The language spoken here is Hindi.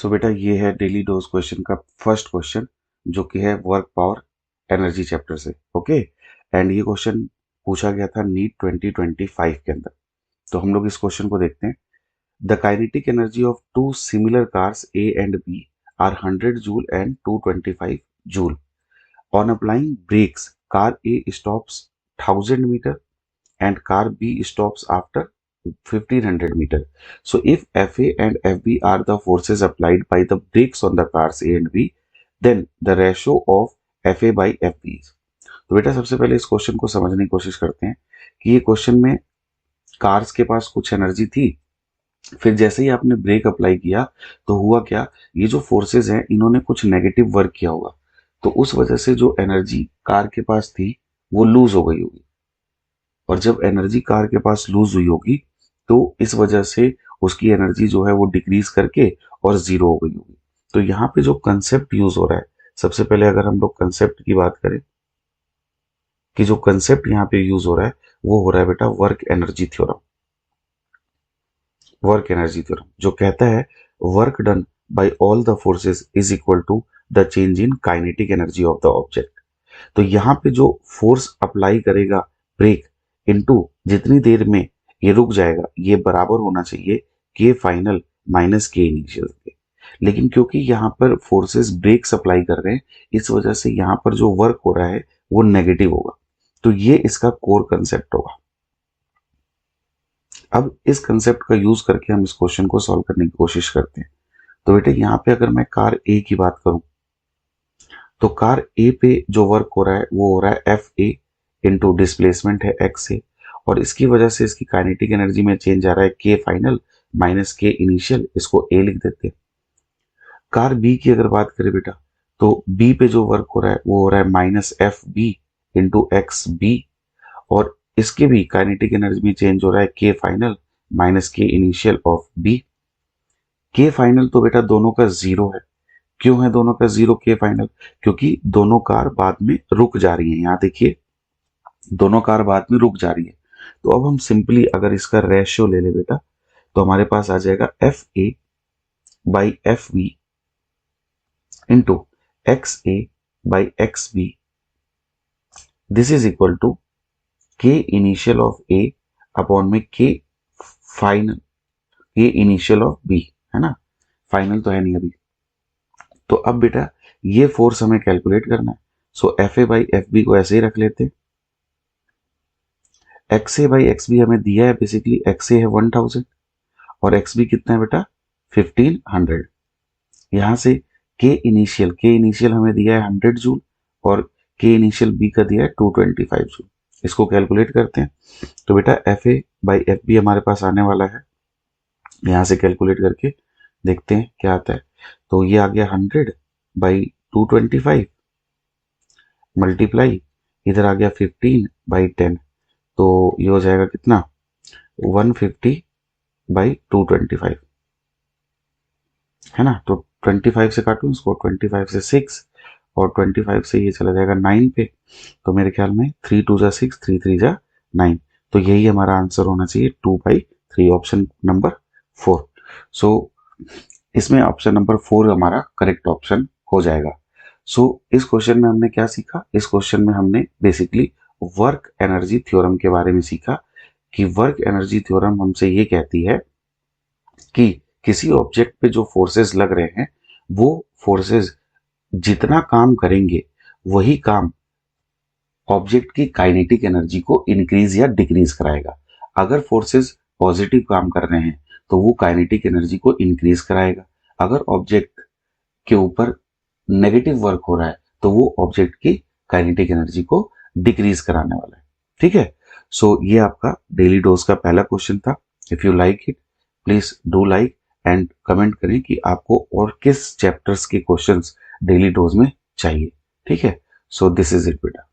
सो बेटा ये है डेली डोज क्वेश्चन का फर्स्ट क्वेश्चन जो कि है वर्क पावर एनर्जी चैप्टर से। ओके, एंड ये क्वेश्चन पूछा गया था नीट 2025 के अंदर। तो हम लोग इस क्वेश्चन को देखते हैं। The kinetic energy of two similar cars A and B are 100 joule and 225 joule. On applying brakes car A stops 1000 metre and car B stops after 1500 meter. So if FA and FB are the forces applied by the brakes on the cars A and B, then the ratio of FA by FB is. तो बेटा सबसे पहले इस क्वेश्चन को समझने की कोशिश करते हैं कि ये क्वेश्चन में कार्स के पास कुछ एनर्जी थी, फिर जैसे ही आपने ब्रेक अप्लाई किया तो हुआ क्या, ये जो फोर्सेस हैं इन्होंने कुछ नेगेटिव वर्क किया होगा, तो उस वजह से जो एनर्जी कार के पास थी वो लूज हो गई होगी। और जब एनर्जी कार के पास लूज हुई होगी तो इस वजह से उसकी एनर्जी जो है वो डिक्रीज करके और जीरो हो गई होगी। तो यहाँ पे जो कंसेप्ट यूज हो रहा है, सबसे पहले अगर हम लोग कंसेप्ट की बात करें कि जो कंसेप्ट यहाँ पे यूज हो रहा है वो हो रहा है बेटा work energy theorem. Work energy theorem जो कहता है work done by all the forces is equal to the change in kinetic energy of the object. तो यहाँ पे जो फोर्स अप्लाई करेगा ब्रेक इनटू जितनी देर में ये रुक जाएगा, ये बराबर होना चाहिए के फाइनल माइनस के इनिशियल के। लेकिन क्योंकि यहाँ पर फोर्सेस ब्रेक सप्लाई कर रहे हैं, इस वजह से यहाँ पर जो वर्क हो रहा है वो नेगेटिव होगा। तो ये इसका कोर कंसेप्ट होगा। अब इस कंसेप्ट का यूज करके हम इस क्वेश्चन को सॉल्व करने की कोशिश करते हैं। तो बेटे यहाँ पे अगर मैं कार ए की बात करूं तो कार ए पे जो वर्क हो रहा है वो हो रहा है एफ ए इंटू डिस्प्लेसमेंट है एक्स ए, और इसकी वजह से इसकी काइनेटिक एनर्जी में चेंज आ रहा है के फाइनल माइनस के इनिशियल, इसको ए लिख देते हैं। कार बी की अगर बात करें बेटा तो बी पे जो वर्क हो रहा है वो हो रहा है minus F B into x B, और इसके भी काइनेटिक एनर्जी में चेंज हो रहा है के फाइनल माइनस के इनिशियल ऑफ बी। के फाइनल तो बेटा दोनों का जीरो है। क्यों है दोनों का जीरो के फाइनल? क्योंकि दोनों कार बाद में रुक जा रही है। यहाँ देखिए दोनों कार बाद में रुक जा रही है। तो अब हम सिंपली अगर इसका रेशियो ले ले बेटा तो हमारे पास आ जाएगा F A by F B into x A by x B, this is equal to K initial of A upon में के फाइनल, के इनिशियल ऑफ बी, है ना, फाइनल तो है नहीं अभी। तो अब बेटा ये फोर्स हमें कैलकुलेट करना है। So F A by F B को ऐसे ही रख लेते हैं। X A by x B हमें दिया है, बेसिकली एक्स ए है 1000 और एक्स बी कितना है बेटा 1500। यहां से के इनिशियल हमें दिया है 100 जूल और के इनिशियल बी का दिया है 225 जूल। इसको कैलकुलेट करते हैं। तो बेटा F A by F B हमारे पास आने वाला है, यहां से कैलकुलेट करके देखते हैं क्या आता है। तो ये आ गया 100 बाई 225 मल्टीप्लाई, इधर आ गया 15 बाई 10, तो ये हो जाएगा कितना 150 बाई 225, है ना। तो 25 से काटूं इसको, 25 से 6 और 25 से ये चला जाएगा 9 पे। तो मेरे ख्याल में 3 2 जा 6, 3 3 जा 9, तो यही हमारा आंसर होना चाहिए 2/3, ऑप्शन नंबर 4। सो इसमें ऑप्शन नंबर 4 हमारा करेक्ट ऑप्शन हो जाएगा। सो इस क्वेश्चन में हमने क्या सीखा? इस क्वेश्चन में हमने बेसिकली वर्क एनर्जी थ्योरम के बारे में सीखा कि वर्क एनर्जी थ्योरम हमसे ये कहती है कि किसी ऑब्जेक्ट पे जो फोर्सेस लग रहे हैं वो फोर्सेस जितना काम करेंगे वही काम ऑब्जेक्ट की काइनेटिक एनर्जी को इंक्रीज या डिक्रीज कराएगा। अगर फोर्सेस पॉजिटिव काम कर रहे हैं तो वो काइनेटिक एनर्जी को इंक्रीज कराएगा। अगर ऑब्जेक्ट के ऊपर नेगेटिव वर्क हो रहा है तो वो ऑब्जेक्ट की काइनेटिक एनर्जी को डिक्रीज कराने वाला है। ठीक है। सो ये आपका डेली डोज का पहला क्वेश्चन था। If you like it please do like and comment करें कि आपको और किस चैप्टर्स के क्वेश्चंस डेली डोज में चाहिए। ठीक है। सो दिस इज इट बेटा।